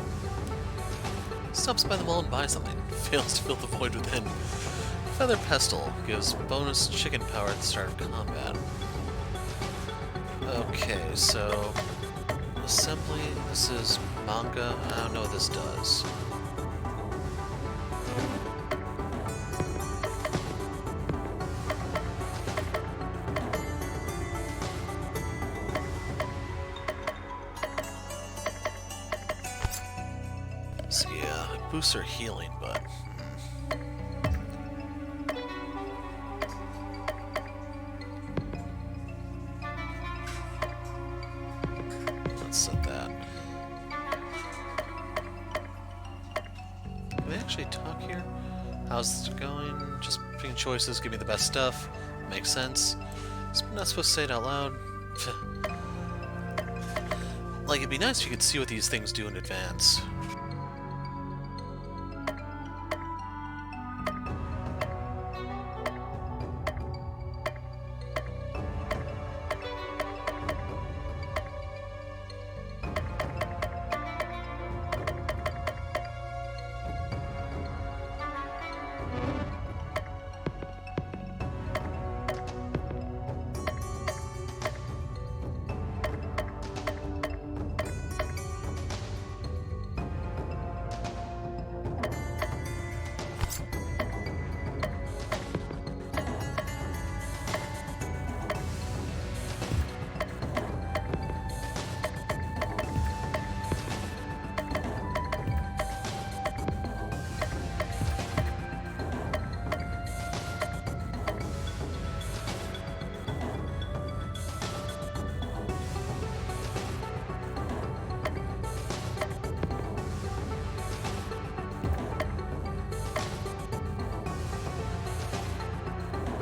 Stops by the mall and buys something. Fails to fill the void within. Feather Pestle gives bonus chicken power at the start of combat. Okay, so... assembly, this is manga. I don't know what this does. So yeah, it boosts her healing, but... How's it going? Just picking choices, give me the best stuff. Makes sense. I'm not supposed to say it out loud. Like, it'd be nice if you could see what these things do in advance.